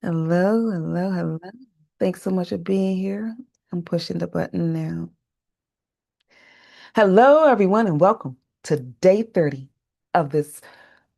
Hello, hello, hello. Thanks so much for being here. I'm pushing the button now. Hello, everyone, and welcome to day 30 of this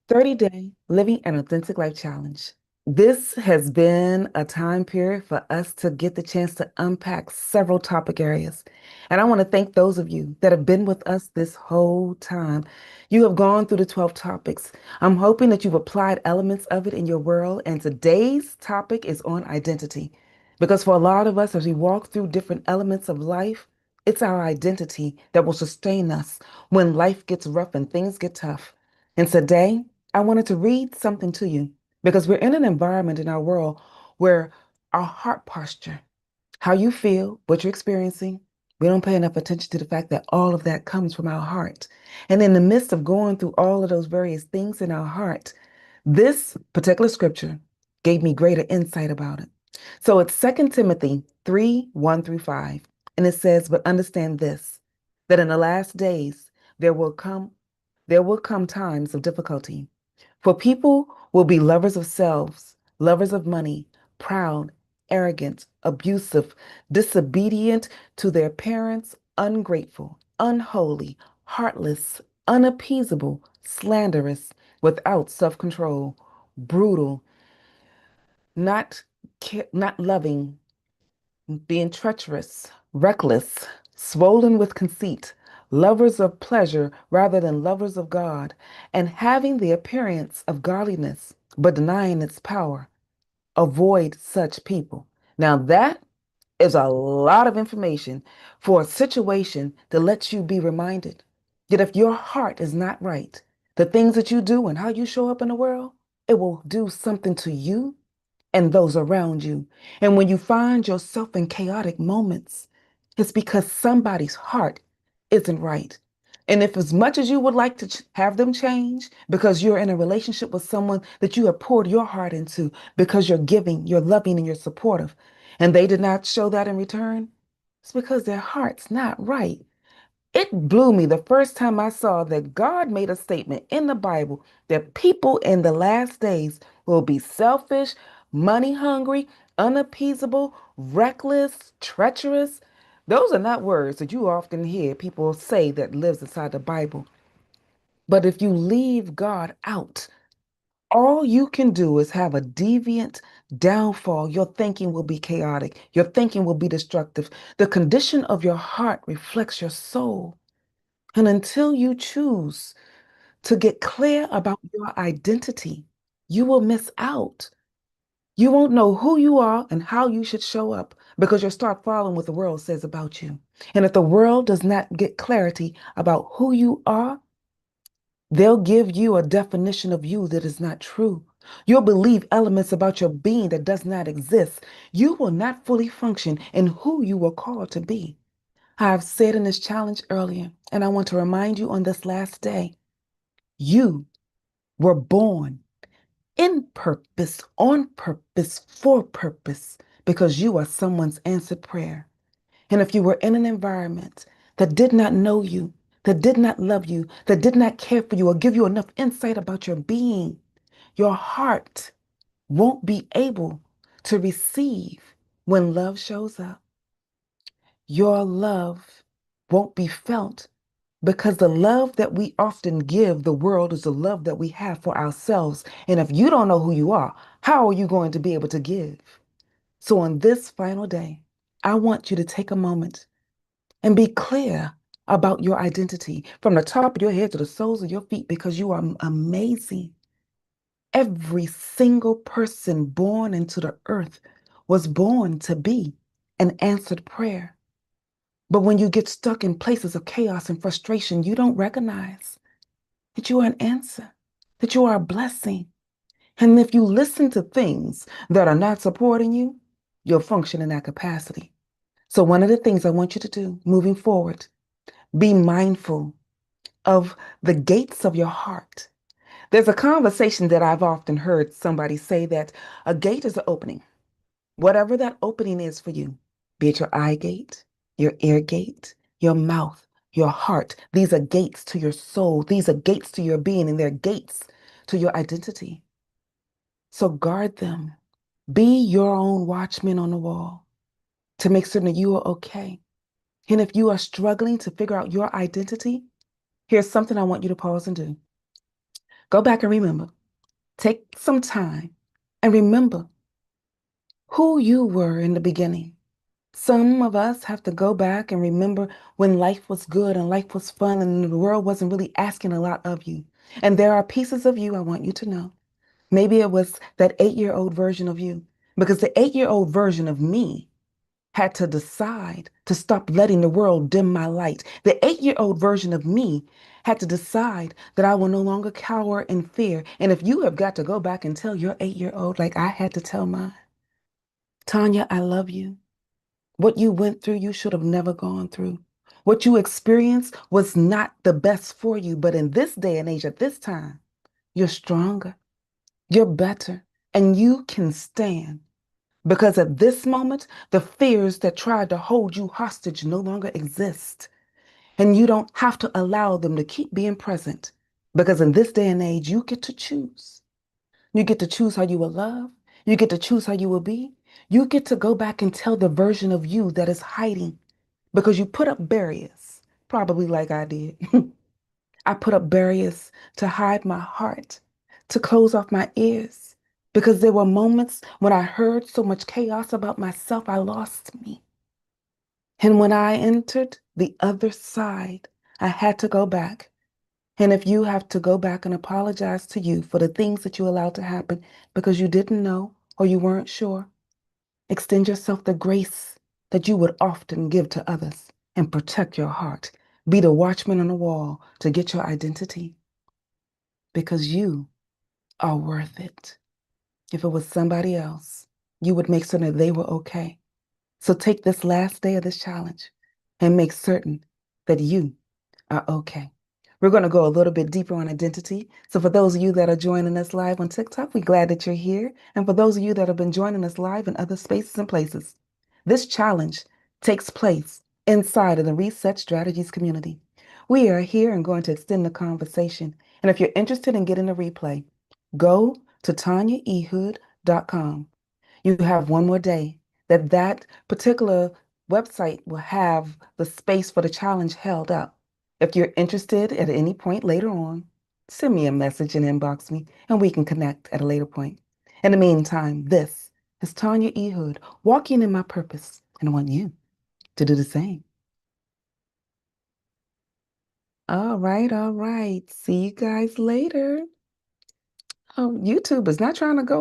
30-day Living an Authentic Life Challenge. This has been a time period for us to get the chance to unpack several topic areas. And I want to thank those of you that have been with us this whole time. You have gone through the 12 topics. I'm hoping that you've applied elements of it in your world. And today's topic is on identity. Because for a lot of us, as we walk through different elements of life, it's our identity that will sustain us when life gets rough and things get tough. And today, I wanted to read something to you because we're in an environment in our world where our heart posture, how you feel, what you're experiencing, we don't pay enough attention to the fact that all of that comes from our heart. And in the midst of going through all of those various things in our heart, this particular scripture gave me greater insight about it. So it's Second Timothy 3 1 through 5. And it says, but understand this, that in the last days there will come there will come times of difficulty. For people will be lovers of selves, lovers of money, proud, arrogant, abusive, disobedient to their parents, ungrateful, unholy, heartless, unappeasable, slanderous, without self-control, brutal, not not loving, being treacherous, reckless, swollen with conceit, lovers of pleasure rather than lovers of God, and having the appearance of godliness, but denying its power. Avoid such people. Now, that is a lot of information for a situation that lets you be reminded that if your heart is not right, the things that you do and how you show up in the world, it will do something to you and those around you. And when you find yourself in chaotic moments, it's because somebody's heart isn't right. And if, as much as you would like to have them change because you're in a relationship with someone that you have poured your heart into because you're giving, you're loving, and you're supportive, and they did not show that in return, it's because their heart's not right. It blew me the first time I saw that God made a statement in the Bible that people in the last days will be selfish, money hungry, unappeasable, reckless, treacherous. Those are not words that you often hear people say that lives inside the Bible. But if you leave God out, all you can do is have a deviant downfall. Your thinking will be chaotic. Your thinking will be destructive. The condition of your heart reflects your soul. And until you choose to get clear about your identity, you will miss out. You won't know who you are and how you should show up because you'll start following what the world says about you. And if the world does not get clarity about who you are, they'll give you a definition of you that is not true. You'll believe elements about your being that does not exist. You will not fully function in who you were called to be. I've said in this challenge earlier, and I want to remind you on this last day, you were born in purpose, on purpose, for purpose, because you are someone's answered prayer. And if you were in an environment that did not know you, that did not love you, that did not care for you or give you enough insight about your being, your heart won't be able to receive when love shows up. Your love won't be felt because the love that we often give the world is the love that we have for ourselves. And if you don't know who you are, how are you going to be able to give? So on this final day, I want you to take a moment and be clear about your identity from the top of your head to the soles of your feet because you are amazing. Every single person born into the earth was born to be an answered prayer. But when you get stuck in places of chaos and frustration, you don't recognize that you are an answer, that you are a blessing. And if you listen to things that are not supporting you, you'll function in that capacity. So, one of the things I want you to do moving forward, be mindful of the gates of your heart. There's a conversation that I've often heard somebody say that a gate is an opening. Whatever that opening is for you, be it your eye gate, your ear gate, your mouth, your heart, these are gates to your soul. These are gates to your being, and they're gates to your identity. So guard them, Be your own watchman on the wall to make certain that you are okay. And if you are struggling to figure out your identity, here's something I want you to pause and do. Go back and remember. Take some time and remember who you were in the beginning. Some of us have to go back and remember when life was good and life was fun and the world wasn't really asking a lot of you. And there are pieces of you I want you to know. Maybe it was that 8-year-old version of you, because the 8-year-old version of me had to decide to stop letting the world dim my light. The 8-year-old version of me had to decide that I will no longer cower in fear. And if you have got to go back and tell your 8-year-old, like I had to tell mine, Tanya, I love you. What you went through, you should have never gone through. What you experienced was not the best for you, but in this day and age, at this time, you're stronger, you're better, and you can stand. Because at this moment, the fears that tried to hold you hostage no longer exist. And you don't have to allow them to keep being present. Because in this day and age, you get to choose. You get to choose how you will love. You get to choose how you will be. You get to go back and tell the version of you that is hiding because you put up barriers, probably like I did. I put up barriers to hide my heart, to close off my ears, because there were moments when I heard so much chaos about myself, I lost me. And when I entered the other side, I had to go back. And if you have to go back and apologize to you for the things that you allowed to happen because you didn't know or you weren't sure, extend yourself the grace that you would often give to others and protect your heart. Be the watchman on the wall to get your identity because you are worth it. If it was somebody else, you would make certain that they were okay. So take this last day of this challenge and make certain that you are okay. We're going to go a little bit deeper on identity. So for those of you that are joining us live on TikTok, we're glad that you're here. And for those of you that have been joining us live in other spaces and places, this challenge takes place inside of the Reset Strategies community. We are here and going to extend the conversation. And if you're interested in getting a replay, go to tanyaehud.com. You have one more day that particular website will have the space for the challenge held up. If you're interested at any point later on, send me a message and inbox me, and we can connect at a later point. In the meantime, this is Tanya Ehud walking in my purpose, and I want you to do the same. All right, all right. See you guys later. Oh, YouTube is not trying to go.